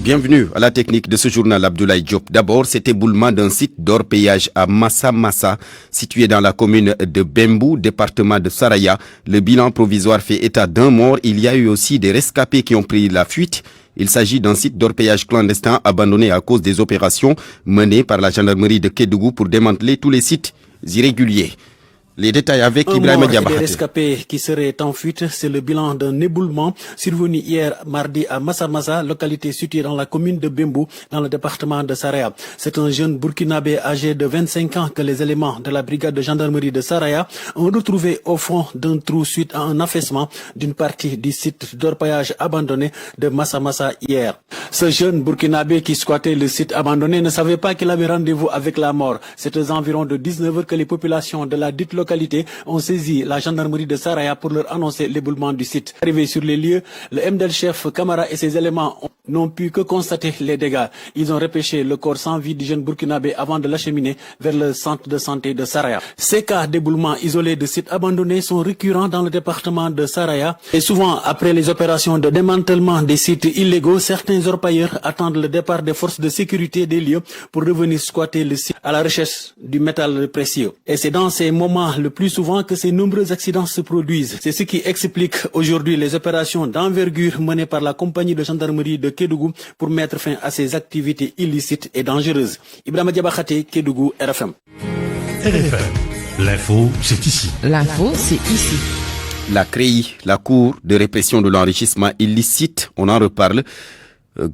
Bienvenue à la technique de ce journal Abdoulaye Diop. D'abord, cet éboulement d'un site d'orpaillage à Massa Massa, situé dans la commune de Bembou, département de Saraya. Le bilan provisoire fait état d'un mort. Il y a eu aussi des rescapés qui ont pris la fuite. Il s'agit d'un site d'orpaillage clandestin abandonné à cause des opérations menées par la gendarmerie de Kédougou pour démanteler tous les sites irréguliers. Les détails avec Ibrahima Diabahaté. Des rescapés qui seraient en fuite, c'est le bilan d'un éboulement survenu hier mardi à Massa Massa, localité située dans la commune de Bembou, dans le département de Saraya. C'est un jeune burkinabé âgé de 25 ans que les éléments de la brigade de gendarmerie de Saraya ont retrouvé au fond d'un trou suite à un affaissement d'une partie du site d'orpaillage abandonné de Massa Massa hier. Ce jeune burkinabé qui squattait le site abandonné ne savait pas qu'il avait rendez-vous avec la mort. C'est aux environs de 19 h que les populations de la dite localité ont saisi la gendarmerie de Saraya pour leur annoncer l'éboulement du site. Arrivé sur les lieux, le MDL chef Camara et ses éléments n'ont pu que constater les dégâts. Ils ont repêché le corps sans vie du jeune burkinabé avant de l'acheminer vers le centre de santé de Saraya. Ces cas d'éboulement isolés de sites abandonnés sont récurrents dans le département de Saraya et souvent après les opérations de démantèlement des sites illégaux, certains orpailleurs attendent le départ des forces de sécurité des lieux pour revenir squatter le site à la recherche du métal précieux. Et c'est dans ces moments le plus souvent que ces nombreux accidents se produisent. C'est ce qui explique aujourd'hui les opérations d'envergure menées par la compagnie de gendarmerie de Kédougou pour mettre fin à ces activités illicites et dangereuses. Ibrahima Diabahaté, Kédougou, RFM. RFM. L'info, c'est ici. L'info, c'est ici. La CREI, la Cour de répression de l'enrichissement illicite, on en reparle.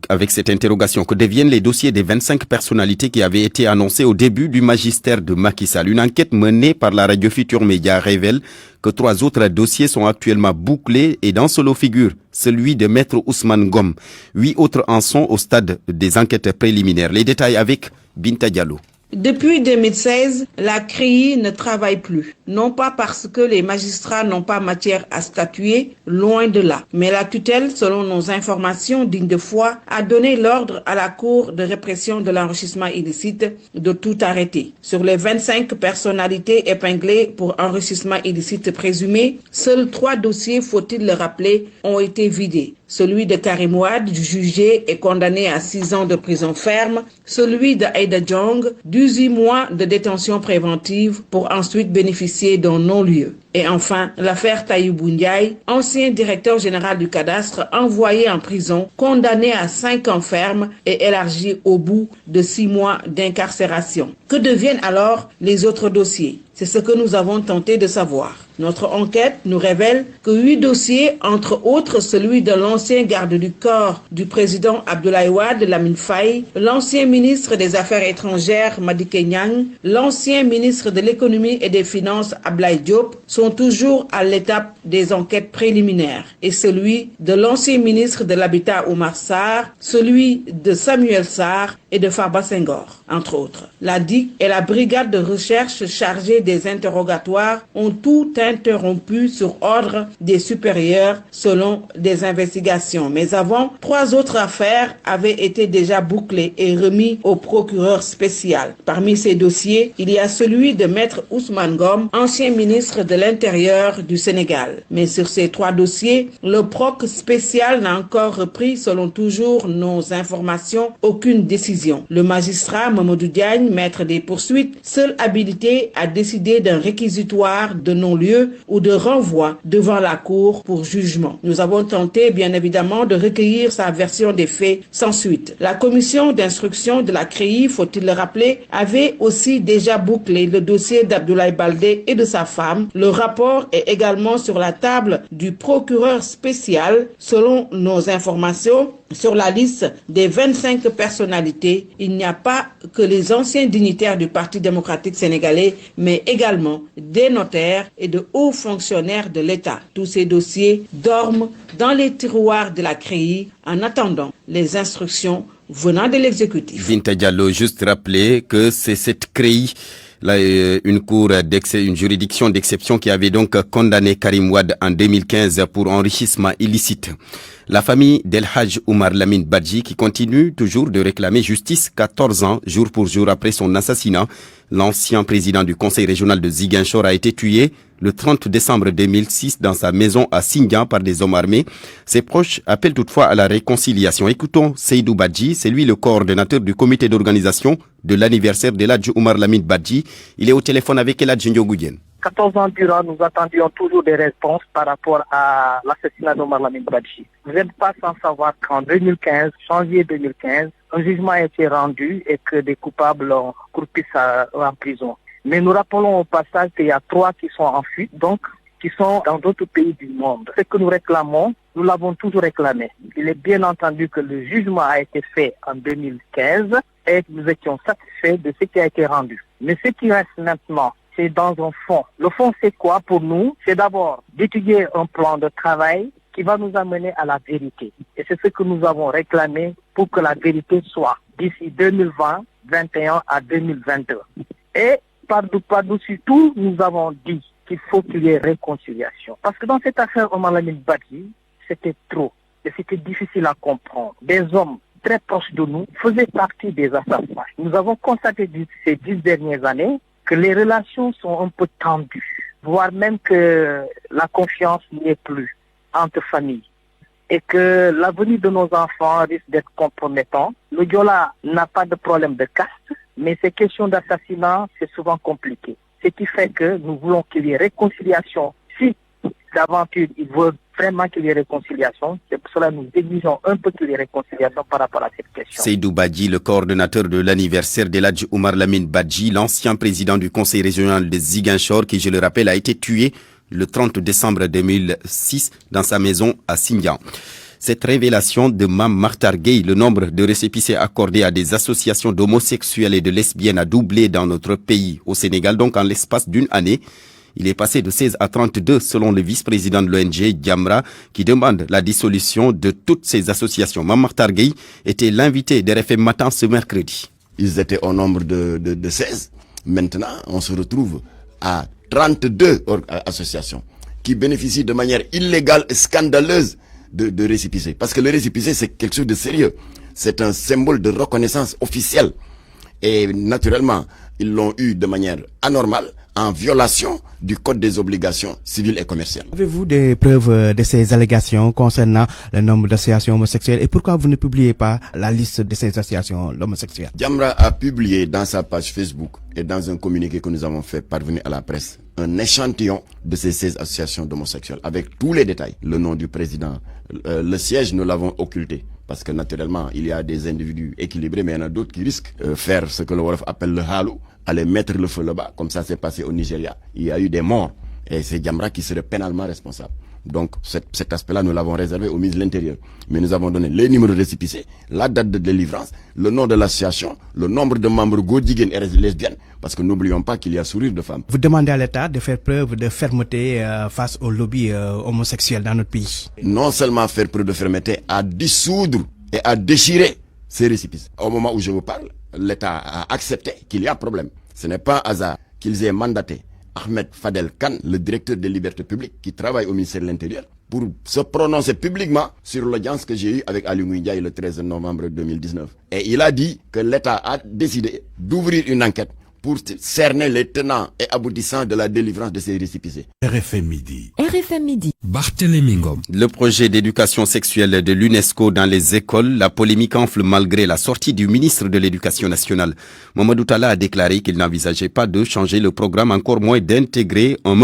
Avec cette interrogation, que deviennent les dossiers des 25 personnalités qui avaient été annoncés au début du magistère de Macky Sall? Une enquête menée par la radio Futur Média révèle que 3 autres dossiers sont actuellement bouclés et dans ce lot figure celui de Maître Ousmane Gom. 8 autres en sont au stade des enquêtes préliminaires. Les détails avec Binta Diallo. Depuis 2016, la CREI ne travaille plus. Non pas parce que les magistrats n'ont pas matière à statuer, loin de là. Mais la tutelle, selon nos informations dignes de foi, a donné l'ordre à la Cour de répression de l'enrichissement illicite de tout arrêter. Sur les 25 personnalités épinglées pour enrichissement illicite présumé, seuls 3 dossiers, faut-il le rappeler, ont été vidés. Celui de Karim Wade, jugé et condamné à 6 ans de prison ferme, celui de Aïda Diong, 18 mois de détention préventive pour ensuite bénéficier d'un non-lieu. Et enfin, l'affaire Taïbou Ndiaye, ancien directeur général du cadastre, envoyé en prison, condamné à 5 ans ferme et élargi au bout de 6 mois d'incarcération. Que deviennent alors les autres dossiers? C'est ce que nous avons tenté de savoir. Notre enquête nous révèle que 8 dossiers, entre autres celui de l'ancien garde du corps du président Abdoulaye Wade, Lamine Faye, l'ancien ministre des Affaires étrangères Madické Niang, l'ancien ministre de l'économie et des finances Abdoulaye Diop, sont toujours à l'étape des enquêtes préliminaires, et celui de l'ancien ministre de l'Habitat Oumar Sarr, celui de Samuel Sarr et de Farba Senghor, entre autres. La DIC et la brigade de recherche chargée des interrogatoires ont tout interrompu sur ordre des supérieurs selon des investigations. Mais avant, 3 autres affaires avaient été déjà bouclées et remis au procureur spécial. Parmi ces dossiers, il y a celui de Maître Ousmane Gom, ancien ministre de l'Intérieur du Sénégal. Mais sur ces 3 dossiers, le proc spécial n'a encore repris, selon toujours nos informations, aucune décision. Le magistrat Mamadou Diagne, maître des poursuites, seul habilité à décider d'un réquisitoire de non-lieu ou de renvoi devant la Cour pour jugement. Nous avons tenté, bien évidemment, de recueillir sa version des faits sans suite. La commission d'instruction de la CREI, faut-il le rappeler, avait aussi déjà bouclé le dossier d'Abdoulaye Baldé et de sa femme. Le rapport est également sur la table du procureur spécial. Selon nos informations, sur la liste des 25 personnalités, il n'y a pas que les anciens dignitaires du Parti démocratique sénégalais, mais également des notaires et de hauts fonctionnaires de l'État. Tous ces dossiers dorment dans les tiroirs de la CREI en attendant les instructions venant de l'exécutif. Binta Diallo, juste rappeler que c'est cette CREI, une juridiction d'exception qui avait donc condamné Karim Wade en 2015 pour enrichissement illicite. La famille d'El Hadj Oumar Lamine Badji qui continue toujours de réclamer justice 14 ans, jour pour jour après son assassinat. L'ancien président du conseil régional de Ziguinchor a été tué le 30 décembre 2006 dans sa maison à Sindian par des hommes armés. Ses proches appellent toutefois à la réconciliation. Écoutons Seydou Badji, c'est lui le coordonnateur du comité d'organisation de l'anniversaire d'Eladji Oumar Lamine Badji. Il est au téléphone avec Eladji Ndiogoudienne. 14 ans durant, nous attendions toujours des réponses par rapport à l'assassinat d'Oumar Lamine Badji. Vous n'êtes pas sans savoir qu'en 2015, janvier 2015, un jugement a été rendu et que des coupables ont croupissent en prison. Mais nous rappelons au passage qu'il y a 3 qui sont en fuite, donc qui sont dans d'autres pays du monde. Ce que nous réclamons, nous l'avons toujours réclamé. Il est bien entendu que le jugement a été fait en 2015 et nous étions satisfaits de ce qui a été rendu. Mais ce qui reste maintenant, c'est dans un fond. Le fond, c'est quoi pour nous? C'est d'abord d'étudier un plan de travail qui va nous amener à la vérité. Et c'est ce que nous avons réclamé pour que la vérité soit d'ici 2020, 2021 à 2022. Et par-dessus tout, nous avons dit qu'il faut qu'il y ait réconciliation. Parce que dans cette affaire Oumar Lamine Badji, c'était trop. Et c'était difficile à comprendre. Des hommes très proches de nous faisaient partie des assassins. Nous avons constaté ces 10 dernières années que les relations sont un peu tendues, voire même que la confiance n'y est plus entre familles et que l'avenir de nos enfants risque d'être compromettant. Le Diola n'a pas de problème de caste, mais ces questions d'assassinat, c'est souvent compliqué. Ce qui fait que nous voulons qu'il y ait réconciliation. Si d'aventure il veut vraiment qu'il y ait réconciliation, c'est pour cela que nous exigeons un peu qu'il y ait réconciliation par rapport à cette question. Seydou Badji, le coordonnateur de l'anniversaire d'Eladji Oumar Lamine Badji, l'ancien président du conseil régional de Ziguinchor, qui, je le rappelle, a été tué le 30 décembre 2006 dans sa maison à Sindian. Cette révélation de Mame Makhtar Gueye, le nombre de récépissés accordés à des associations d'homosexuels et de lesbiennes a doublé dans notre pays. Au Sénégal, donc, en l'espace d'une année, il est passé de 16 à 32 selon le vice-président de l'ONG, Jamra, qui demande la dissolution de toutes ces associations. Mame Makhtar Gueye était l'invité d'RFM Matin ce mercredi. Ils étaient au nombre de 16. Maintenant, on se retrouve à 32 associations qui bénéficient de manière illégale et scandaleuse de récépissés. Parce que le récépissé, c'est quelque chose de sérieux. C'est un symbole de reconnaissance officielle. Et naturellement, ils l'ont eu de manière anormale, en violation du Code des obligations civiles et commerciales. Avez-vous des preuves de ces allégations concernant le nombre d'associations homosexuelles et pourquoi vous ne publiez pas la liste de ces associations homosexuelles? Jamra a publié dans sa page Facebook et dans un communiqué que nous avons fait parvenir à la presse un échantillon de ces 16 associations d'homosexuels avec tous les détails. Le nom du président, le siège, nous l'avons occulté. Parce que naturellement, il y a des individus équilibrés, mais il y en a d'autres qui risquent de faire ce que le Wolof appelle le halou, aller mettre le feu là-bas, comme ça s'est passé au Nigeria. Il y a eu des morts, et c'est Jamra qui serait pénalement responsable. Donc cet aspect-là, nous l'avons réservé au ministre de l'Intérieur. Mais nous avons donné les numéros de récépissés, la date de délivrance, le nom de l'association, le nombre de membres godigènes et lesbiennes, parce que n'oublions pas qu'il y a sourire de femmes. Vous demandez à l'État de faire preuve de fermeté face au lobby homosexuel dans notre pays. Non seulement faire preuve de fermeté, à dissoudre et à déchirer ces récépissés. Au moment où je vous parle, l'État a accepté qu'il y a problème. Ce n'est pas hasard qu'ils aient mandaté Ahmed Fadel Khan, le directeur des libertés publiques, qui travaille au ministère de l'Intérieur, pour se prononcer publiquement sur l'audience que j'ai eue avec Ali Ngouille le 13 novembre 2019. Et il a dit que l'État a décidé d'ouvrir une enquête pour cerner les tenants et aboutissants de la délivrance de ces récépissés. RFM Midi. RFM Midi. Barthélémy Ngom. Le projet d'éducation sexuelle de l'UNESCO dans les écoles, la polémique enfle malgré la sortie du ministre de l'Éducation nationale. Mamadou Talla a déclaré qu'il n'envisageait pas de changer le programme, encore moins d'intégrer un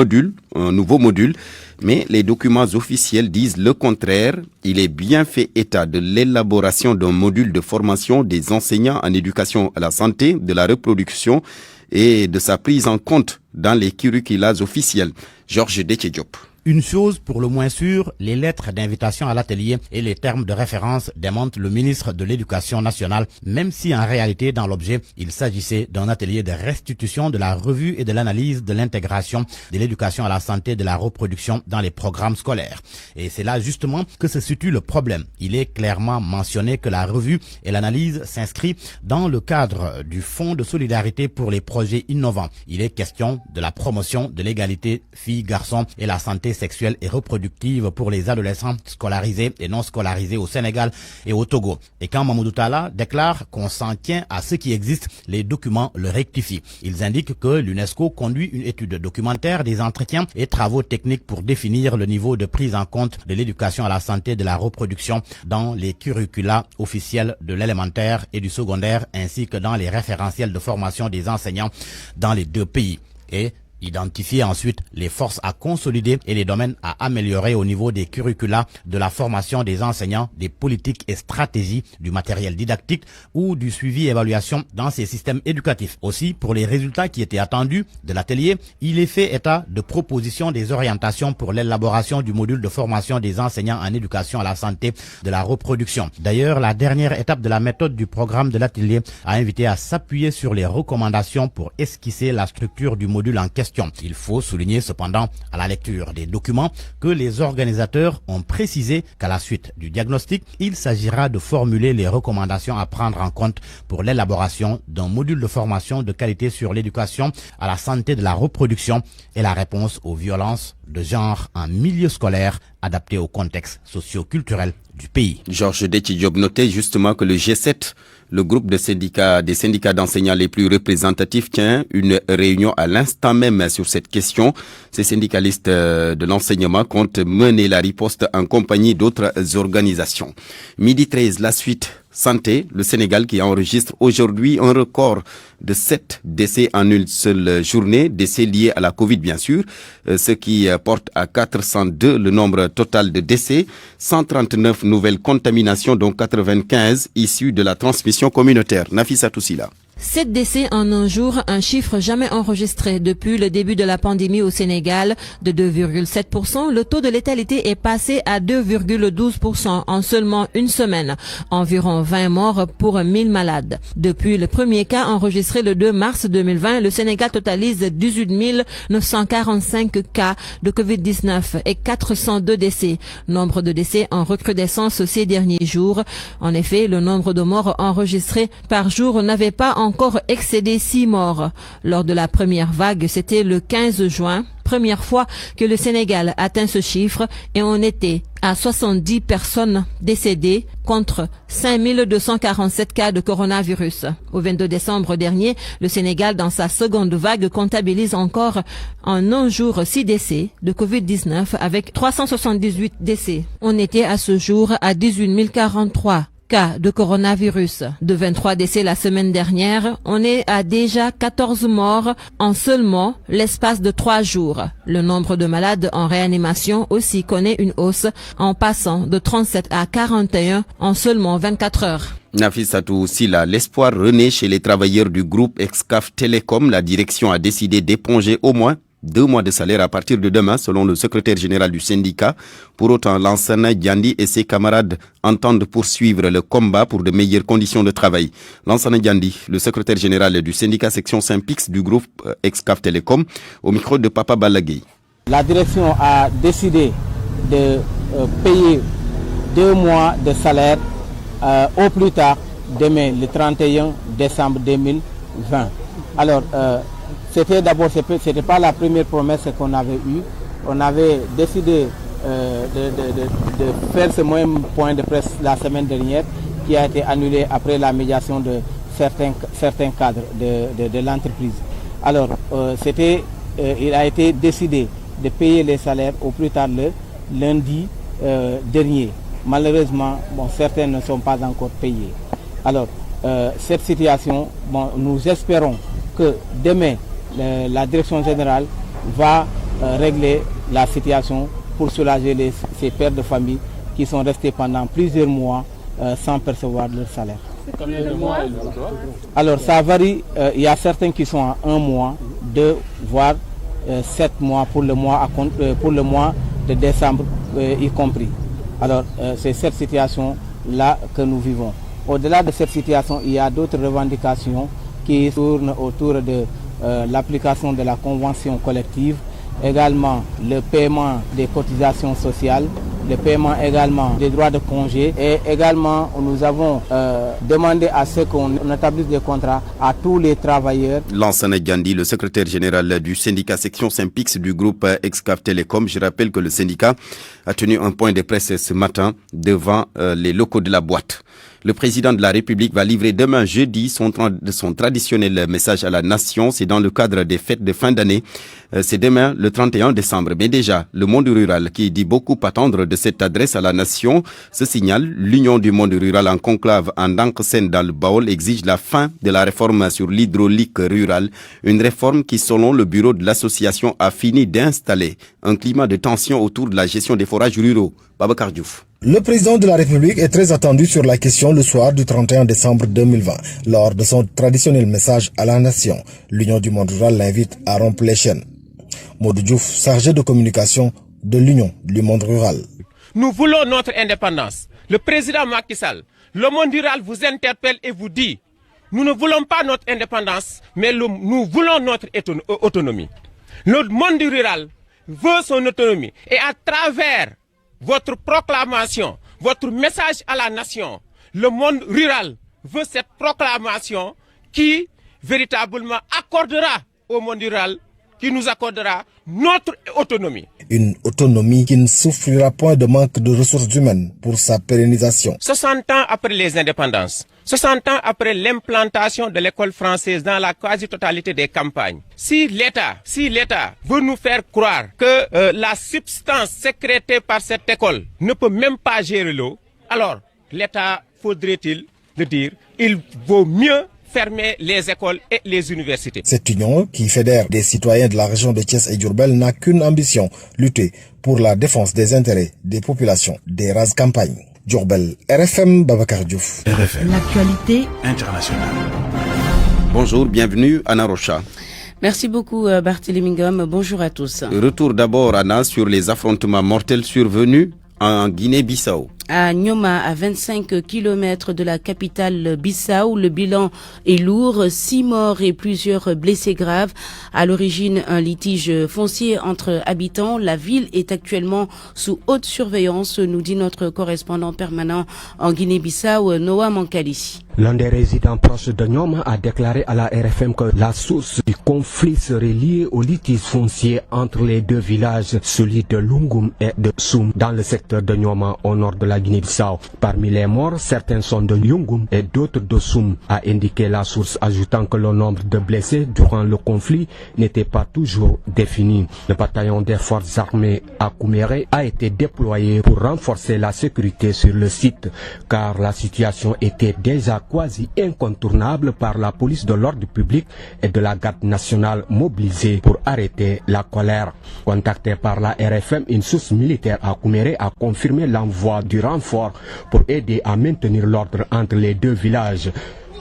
nouveau module. Mais les documents officiels disent le contraire. Il est bien fait état de l'élaboration d'un module de formation des enseignants en éducation à la santé, de la reproduction et de sa prise en compte dans les curricula officiels. Georges Détché-Diop. Une chose pour le moins sûre, les lettres d'invitation à l'atelier et les termes de référence démentent le ministre de l'Éducation nationale, même si en réalité, dans l'objet, il s'agissait d'un atelier de restitution de la revue et de l'analyse de l'intégration de l'éducation à la santé et de la reproduction dans les programmes scolaires. Et c'est là justement que se situe le problème. Il est clairement mentionné que la revue et l'analyse s'inscrit dans le cadre du Fonds de solidarité pour les projets innovants. Il est question de la promotion de l'égalité filles-garçons et la santé sexuelle et reproductive pour les adolescents scolarisés et non scolarisés au Sénégal et au Togo. Et quand Mamadou Talla déclare qu'on s'en tient à ce qui existe, les documents le rectifient. Ils indiquent que l'UNESCO conduit une étude documentaire des entretiens et travaux techniques pour définir le niveau de prise en compte de l'éducation à la santé et de la reproduction dans les curricula officiels de l'élémentaire et du secondaire ainsi que dans les référentiels de formation des enseignants dans les deux pays. Et identifier ensuite les forces à consolider et les domaines à améliorer au niveau des curricula, de la formation des enseignants, des politiques et stratégies, du matériel didactique ou du suivi et évaluation dans ces systèmes éducatifs. Aussi, pour les résultats qui étaient attendus de l'atelier, il est fait état de propositions des orientations pour l'élaboration du module de formation des enseignants en éducation à la santé de la reproduction. D'ailleurs, la dernière étape de la méthode du programme de l'atelier a invité à s'appuyer sur les recommandations pour esquisser la structure du module en question. Il faut souligner cependant à la lecture des documents que les organisateurs ont précisé qu'à la suite du diagnostic, il s'agira de formuler les recommandations à prendre en compte pour l'élaboration d'un module de formation de qualité sur l'éducation à la santé de la reproduction et la réponse aux violences de genre en milieu scolaire adapté au contexte socio-culturel du pays. Georges Déthié-Diop notait justement que le G7, le groupe des syndicats d'enseignants les plus représentatifs, tient une réunion à l'instant même sur cette question. Ces syndicalistes de l'enseignement comptent mener la riposte en compagnie d'autres organisations. Midi 13, la suite. Santé, le Sénégal qui enregistre aujourd'hui un record de 7 décès en une seule journée, décès liés à la Covid bien sûr, ce qui porte à 402 le nombre total de décès, 139 nouvelles contaminations dont 95 issues de la transmission communautaire. Nafissa Toussila. 7 décès en un jour, un chiffre jamais enregistré depuis le début de la pandémie au Sénégal. De 2,7%, le taux de létalité est passé à 2,12% en seulement une semaine. Environ 20 morts pour 1000 malades. Depuis le premier cas enregistré le 2 mars 2020, le Sénégal totalise 18 945 cas de Covid-19 et 402 décès. Nombre de décès en recrudescence ces derniers jours. En effet, le nombre de morts enregistrés par jour n'avait pas encore excédé 6 morts. Lors de la première vague, c'était le 15 juin, première fois que le Sénégal atteint ce chiffre et on était à 70 personnes décédées contre 5247 cas de coronavirus. Au 22 décembre dernier, le Sénégal, dans sa seconde vague, comptabilise encore en un jour 6 décès de Covid-19 avec 378 décès. On était à ce jour à 18 043 cas de coronavirus. De 23 décès la semaine dernière, on est à déjà 14 morts en seulement l'espace de 3 jours. Le nombre de malades en réanimation aussi connaît une hausse en passant de 37 à 41 en seulement 24 heures. Nafissatou Silla, l'espoir renaît chez les travailleurs du groupe Excaf Télécom. La direction a décidé d'éponger au moins 2 mois de salaire à partir de demain, selon le secrétaire général du syndicat. Pour autant, Lansana Diandi et ses camarades entendent poursuivre le combat pour de meilleures conditions de travail. Lansana Diandi, le secrétaire général du syndicat section Saint-Pix du groupe Excaf Télécom, au micro de Papa Balagui. La direction a décidé de payer 2 mois de salaire au plus tard demain, le 31 décembre 2020. Alors, c'était pas la première promesse qu'on avait eue. On avait décidé de faire ce même point de presse la semaine dernière qui a été annulé après la médiation de certains cadres de l'entreprise. Alors, il a été décidé de payer les salaires au plus tard le lundi dernier. Malheureusement, certains ne sont pas encore payés. Alors, cette situation, nous espérons que demain, la direction générale va régler la situation pour soulager ces pères de famille qui sont restés pendant plusieurs mois sans percevoir leur salaire. Combien de mois? Alors ça varie, il y a certains qui sont à 1 mois, 2 voire 7 mois pour le mois de décembre y compris. Alors c'est cette situation-là que nous vivons. Au-delà de cette situation, il y a d'autres revendications qui tournent autour de l'application de la convention collective, également le paiement des cotisations sociales, le paiement également des droits de congé et également nous avons demandé à ce qu'on établisse des contrats à tous les travailleurs. Lansana Gandhi, le secrétaire général du syndicat section Saint-Pix du groupe Excaf Télécom. Je rappelle que le syndicat a tenu un point de presse ce matin devant les locaux de la boîte. Le président de la République va livrer demain jeudi son traditionnel message à la nation. C'est dans le cadre des fêtes de fin d'année. C'est demain, le 31 décembre. Mais déjà, le monde rural, qui dit beaucoup attendre de cette adresse à la nation, se signale. L'Union du monde rural en conclave en Danksen dans le Baol exige la fin de la réforme sur l'hydraulique rurale. Une réforme qui, selon le bureau de l'association, a fini d'installer un climat de tension autour de la gestion des forages ruraux. Babacar Diouf. Le président de la République est très attendu sur la question le soir du 31 décembre 2020. Lors de son traditionnel message à la nation, l'Union du monde rural l'invite à rompre les chaînes. Modou Diouf, chargé de communication de l'Union du monde rural. Nous voulons notre indépendance. Le président Macky Sall, le monde rural vous interpelle et vous dit nous ne voulons pas notre indépendance, mais nous voulons notre autonomie. Le monde rural veut son autonomie et à travers votre proclamation, votre message à la nation, le monde rural veut cette proclamation qui véritablement accordera au monde rural, qui nous accordera notre autonomie. Une autonomie qui ne souffrira point de manque de ressources humaines pour sa pérennisation. 60 ans après les indépendances, 60 ans après l'implantation de l'école française dans la quasi-totalité des campagnes, si l'État veut nous faire croire que la substance sécrétée par cette école ne peut même pas gérer l'eau, alors l'État, faudrait-il le dire, il vaut mieux fermer les écoles et les universités. Cette union, qui fédère des citoyens de la région de Thiès et Diourbel, n'a qu'une ambition, lutter pour la défense des intérêts des populations des races campagnes. Diourbel, RFM, Babacar Diouf. RFM. L'actualité internationale. Bonjour, bienvenue Anna Rocha. Merci beaucoup Barthélémy Ngom, bonjour à tous. Retour d'abord Anna sur les affrontements mortels survenus en Guinée-Bissau. À Nioma, à 25 km de la capitale Bissau, le bilan est lourd, 6 morts et plusieurs blessés graves. À l'origine, un litige foncier entre habitants. La ville est actuellement sous haute surveillance, nous dit notre correspondant permanent en Guinée-Bissau, Noah Mankali. L'un des résidents proches de Nioma a déclaré à la RFM que la source du conflit serait liée au litige foncier entre les deux villages, celui de Lungum et de Soum, dans le secteur de Nioma, au nord de la Guinée-Bissau. Parmi les morts, certains sont de Lungum et d'autres de Soum, a indiqué la source, ajoutant que le nombre de blessés durant le conflit n'était pas toujours défini. Le bataillon des forces armées à Kouméré a été déployé pour renforcer la sécurité sur le site, car la situation était déjà quasi incontournable par la police de l'ordre public et de la garde nationale mobilisée pour arrêter la colère. Contacté par la RFM, une source militaire à Kouméré a confirmé l'envoi du renfort pour aider à maintenir l'ordre entre les deux villages.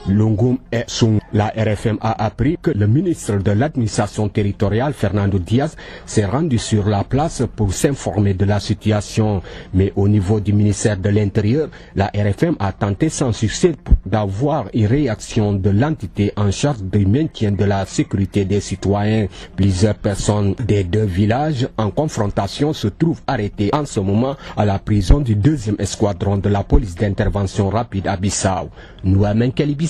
Lungum et Soum. La RFM a appris que le ministre de l'administration territoriale, Fernando Diaz, s'est rendu sur la place pour s'informer de la situation. Mais au niveau du ministère de l'Intérieur, la RFM a tenté sans succès d'avoir une réaction de l'entité en charge du maintien de la sécurité des citoyens. Plusieurs personnes des deux villages en confrontation se trouvent arrêtées en ce moment à la prison du 2e escadron de la police d'intervention rapide à Bissau.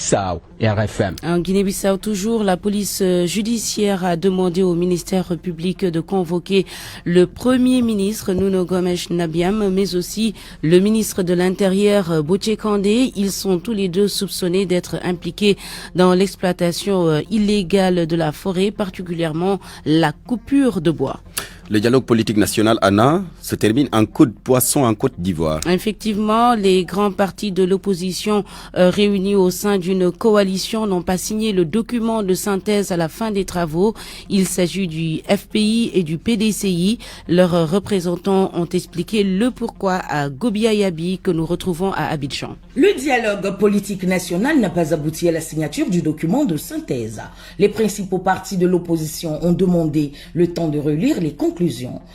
Bissau, RFM. En Guinée-Bissau, toujours, la police judiciaire a demandé au ministère public de convoquer le Premier ministre Nuno Gomes Nabiam, mais aussi le ministre de l'Intérieur Botché Kandé. Ils sont tous les deux soupçonnés d'être impliqués dans l'exploitation illégale de la forêt, particulièrement la coupure de bois. Le dialogue politique national, Anna, se termine en coup de poisson en Côte d'Ivoire. Effectivement, les grands partis de l'opposition réunis au sein d'une coalition n'ont pas signé le document de synthèse à la fin des travaux. Il s'agit du FPI et du PDCI. Leurs représentants ont expliqué le pourquoi à Gobia Yabi, que nous retrouvons à Abidjan. Le dialogue politique national n'a pas abouti à la signature du document de synthèse. Les principaux partis de l'opposition ont demandé le temps de relire les conclusions.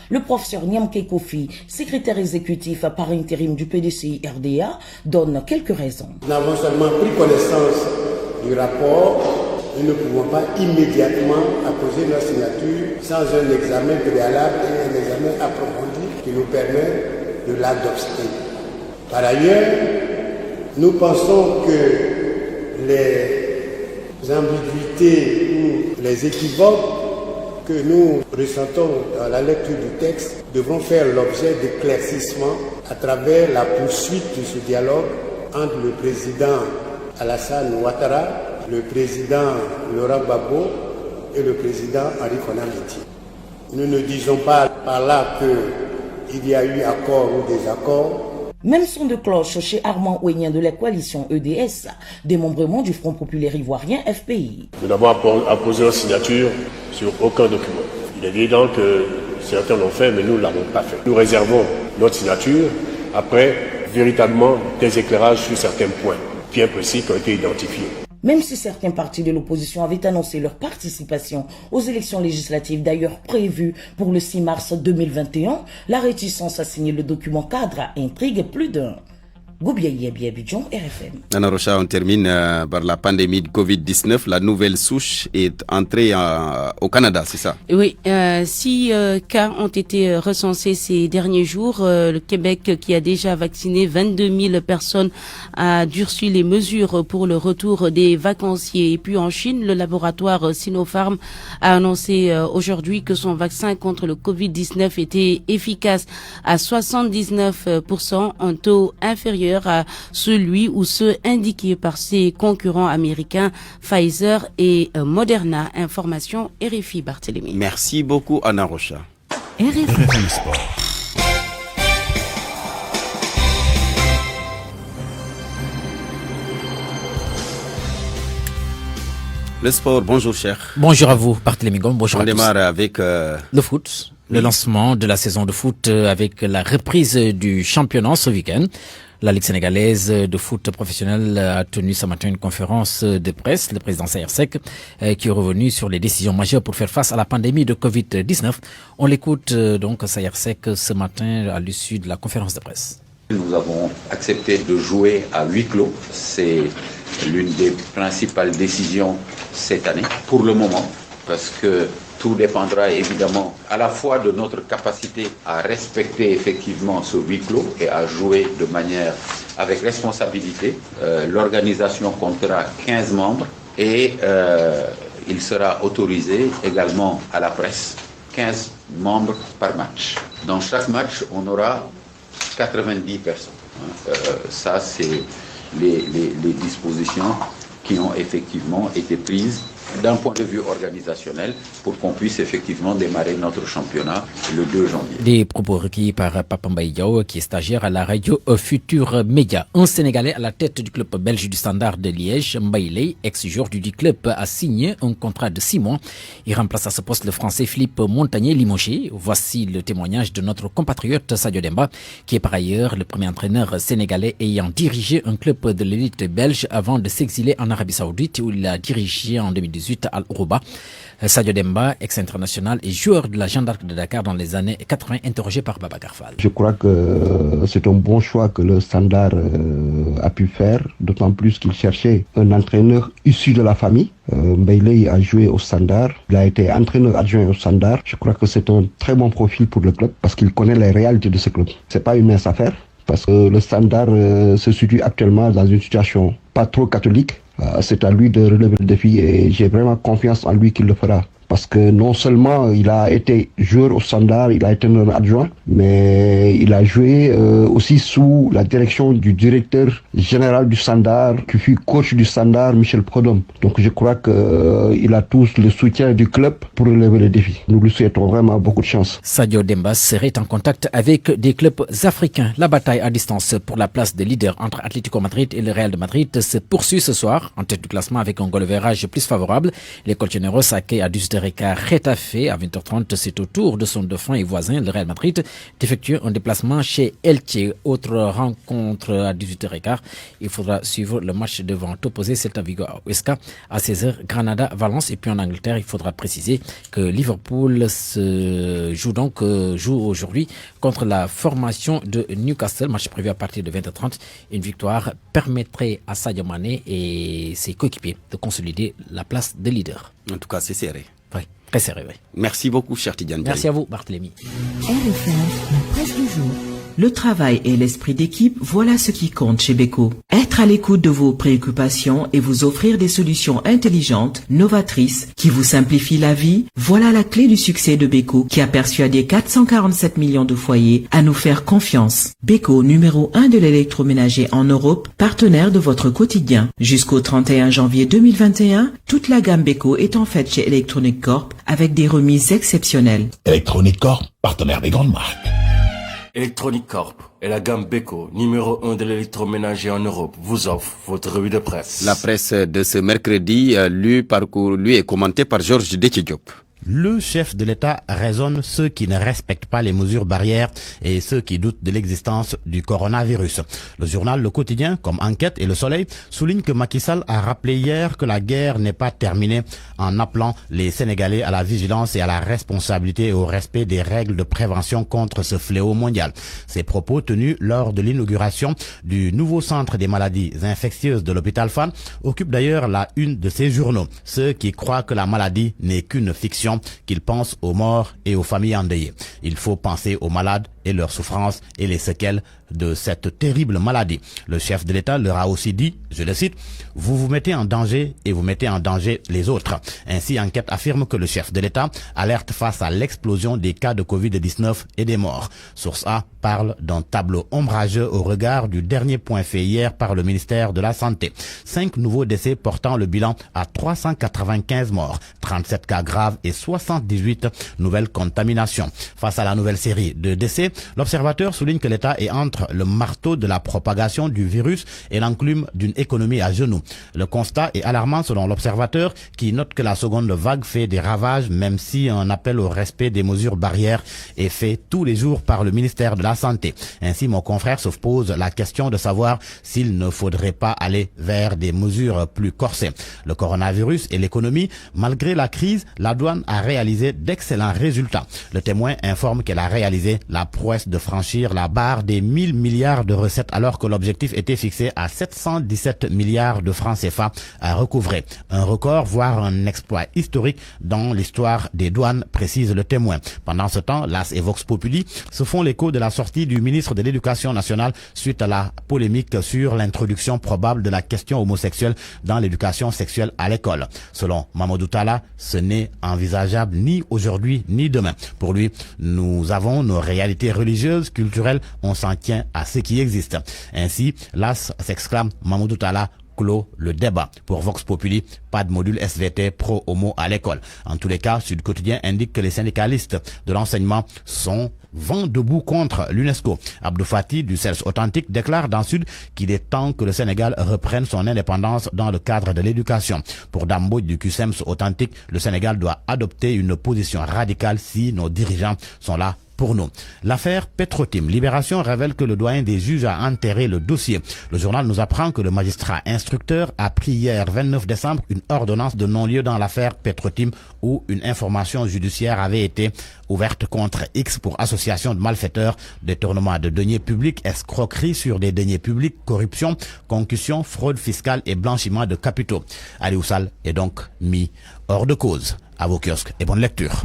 Le professeur Niamke Kofi, secrétaire exécutif par intérim du PDCI RDA, donne quelques raisons. Nous avons seulement pris connaissance du rapport et ne pouvons pas immédiatement apposer notre signature sans un examen préalable et un examen approfondi qui nous permet de l'adoption. Par ailleurs, nous pensons que les ambiguïtés ou les équivoques que nous ressentons dans la lecture du texte devront faire l'objet d'éclaircissements à travers la poursuite de ce dialogue entre le président Alassane Ouattara, le président Laurent Gbagbo et le président Henri Konan Bédié. Nous ne disons pas par là qu'il y a eu accord ou désaccord. Même son de cloche chez Armand Ouénien de la coalition EDS, démembrement du Front populaire ivoirien FPI. Nous n'avons apposé une signature sur aucun document. Il est évident que certains l'ont fait, mais nous ne l'avons pas fait. Nous réservons notre signature après véritablement des éclairages sur certains points bien précis qui ont été identifiés. Même si certains partis de l'opposition avaient annoncé leur participation aux élections législatives d'ailleurs prévues pour le 6 mars 2021, la réticence à signer le document cadre intrigue plus d'un. Goubiaï Abidjan, RFM. Anna Rocha, on termine par la pandémie de Covid-19. La nouvelle souche est entrée au Canada, c'est ça? Oui, 6 cas ont été recensés ces derniers jours. Le Québec, qui a déjà vacciné 22 000 personnes, a durci les mesures pour le retour des vacanciers. Et puis en Chine, le laboratoire Sinopharm a annoncé aujourd'hui que son vaccin contre le Covid-19 était efficace à 79%, un taux inférieur à celui ou ceux indiqués par ses concurrents américains Pfizer et Moderna. Information RFI Barthélémy. Merci beaucoup Anna Rocha. RFI Sport. Le sport, bonjour cher. Bonjour à vous Barthélémy Gom, bonjour à tous. On démarre avec le foot, le lancement de la saison de foot avec la reprise du championnat ce week-end. La Ligue sénégalaise de foot professionnel a tenu ce matin une conférence de presse. Le président Sayersek qui est revenu sur les décisions majeures pour faire face à la pandémie de Covid-19. On l'écoute donc Sayersek ce matin à l'issue de la conférence de presse. Nous avons accepté de jouer à huis clos. C'est l'une des principales décisions cette année, pour le moment, parce que tout dépendra évidemment à la fois de notre capacité à respecter effectivement ce huis clos et à jouer de manière avec responsabilité. L'organisation comptera 15 membres et il sera autorisé également à la presse 15 membres par match. Dans chaque match, on aura 90 personnes. Ça, c'est les dispositions qui ont effectivement été prises d'un point de vue organisationnel pour qu'on puisse effectivement démarrer notre championnat le 2 janvier. Des propos recueillis par Papa Mbaye Diaw, qui est stagiaire à la radio Futur Média. Un Sénégalais à la tête du club belge du Standard de Liège, Mbaye Leye, ex-joueur du club, a signé un contrat de 6 mois. Il remplace à ce poste le Français Philippe Montagnier limogé. Voici le témoignage de notre compatriote Sadio Demba, qui est par ailleurs le premier entraîneur sénégalais ayant dirigé un club de l'élite belge avant de s'exiler en Arabie Saoudite, où il a dirigé en 2018 à Al-Rouba. Sadio Demba, ex-international et joueur de la Jeanne d'Arc de Dakar dans les années 80, interrogé par Baba Garfal. Je crois que c'est un bon choix que le Standard a pu faire, d'autant plus qu'il cherchait un entraîneur issu de la famille. Mbaye Leye a joué au Standard, il a été entraîneur adjoint au Standard. Je crois que c'est un très bon profil pour le club parce qu'il connaît les réalités de ce club. C'est pas une mince affaire parce que le Standard se situe actuellement dans une situation pas trop catholique. C'est à lui de relever le défi et j'ai vraiment confiance en lui qu'il le fera. Parce que non seulement il a été joueur au Standard, il a été un adjoint, mais il a joué aussi sous la direction du directeur général du Standard, qui fut coach du Standard, Michel Prodhomme. Donc je crois qu'il a tous le soutien du club pour relever le défi. Nous lui souhaitons vraiment beaucoup de chance. Sadio Demba serait en contact avec des clubs africains. La bataille à distance pour la place de leader entre Atlético Madrid et le Real de Madrid se poursuit ce soir, en tête du classement avec un goal average plus favorable. Les Colchoneros accueillent à 18h15 Getafe à 20h30. C'est au tour de son dauphin et voisin, le Real Madrid, d'effectuer un déplacement chez Elche. Autre rencontre à 18h15. Il faudra suivre le match devant opposé Celta Vigo à Huesca à 16h. Granada-Valence. Et puis en Angleterre, il faudra préciser que Liverpool joue aujourd'hui contre la formation de Newcastle. Match prévu à partir de 20h30. Une victoire permettrait à Sadio Mané et ses coéquipiers de consolider la place de leader. En tout cas, c'est serré. Oui, très serré, oui. Merci beaucoup, cher Tidiane. Merci à vous, Barthélémy. RFM, la presse du jour. Le travail et l'esprit d'équipe, voilà ce qui compte chez Beko. Être à l'écoute de vos préoccupations et vous offrir des solutions intelligentes, novatrices, qui vous simplifient la vie, voilà la clé du succès de Beko qui a persuadé 447 millions de foyers à nous faire confiance. Beko, numéro 1 de l'électroménager en Europe, partenaire de votre quotidien. Jusqu'au 31 janvier 2021, toute la gamme Beko est en fait chez Electronic Corp avec des remises exceptionnelles. Electronic Corp, partenaire des grandes marques. Electronic Corp et la gamme Beko, numéro 1 de l'électroménager en Europe, vous offre votre revue de presse. La presse de ce mercredi, lue et commentée par Georges Déthié-Diop. Le chef de l'État raisonne ceux qui ne respectent pas les mesures barrières et ceux qui doutent de l'existence du coronavirus. Le journal Le Quotidien, comme Enquête et Le Soleil, souligne que Macky Sall a rappelé hier que la guerre n'est pas terminée en appelant les Sénégalais à la vigilance et à la responsabilité et au respect des règles de prévention contre ce fléau mondial. Ces propos tenus lors de l'inauguration du nouveau centre des maladies infectieuses de l'hôpital Fann occupent d'ailleurs la une de ces journaux. Ceux qui croient que la maladie n'est qu'une fiction, qu'ils pensent aux morts et aux familles endeuillées. Il faut penser aux malades et leurs souffrances et les séquelles de cette terrible maladie. Le chef de l'État leur a aussi dit, je le cite, « Vous vous mettez en danger et vous mettez en danger les autres ». Ainsi, Enquête affirme que le chef de l'État alerte face à l'explosion des cas de Covid-19 et des morts. Source A parle d'un tableau ombrageux au regard du dernier point fait hier par le ministère de la Santé. 5 nouveaux décès portant le bilan à 395 morts, 37 cas graves et 78 nouvelles contaminations. Face à la nouvelle série de décès, l'observateur souligne que l'État est entre le marteau de la propagation du virus et l'enclume d'une économie à genoux. Le constat est alarmant selon l'observateur qui note que la seconde vague fait des ravages même si un appel au respect des mesures barrières est fait tous les jours par le ministère de la Santé. Ainsi, mon confrère se pose la question de savoir s'il ne faudrait pas aller vers des mesures plus corsées. Le coronavirus et l'économie, malgré la crise, la douane a réalisé d'excellents résultats. Le Témoin informe qu'elle a réalisé la prouesse de franchir la barre des 1000 milliards de recettes alors que l'objectif était fixé à 717 milliards de francs CFA à recouvrer. Un record, voire un exploit historique dans l'histoire des douanes, précise le Témoin. Pendant ce temps, l'AS et Vox Populi se font l'écho de la sortie du ministre de l'Éducation nationale suite à la polémique sur l'introduction probable de la question homosexuelle dans l'éducation sexuelle à l'école. Selon Mamadou Talla, ce n'est envisageable ni aujourd'hui ni demain. Pour lui, nous avons nos réalités religieuses, culturelles, on s'en tient à ce qui existe. Ainsi, l'AS s'exclame Mamadou Talla clôt le débat. Pour Vox Populi, pas de module SVT pro-homo à l'école. En tous les cas, Sud Quotidien indique que les syndicalistes de l'enseignement sont vent debout contre l'UNESCO. Abdou Fati du CELS Authentique déclare dans Sud qu'il est temps que le Sénégal reprenne son indépendance dans le cadre de l'éducation. Pour Dambo du QSEMS Authentique, le Sénégal doit adopter une position radicale si nos dirigeants sont là pour nous. L'affaire Petrotim Libération révèle que le doyen des juges a enterré le dossier. Le journal nous apprend que le magistrat instructeur a pris hier 29 décembre une ordonnance de non-lieu dans l'affaire Petrotim où une information judiciaire avait été ouverte contre X pour association de malfaiteurs, détournement de deniers publics, escroquerie sur des deniers publics, corruption, concussion, fraude fiscale et blanchiment de capitaux. Aliou Sall est donc mis hors de cause. À vos kiosques et bonne lecture.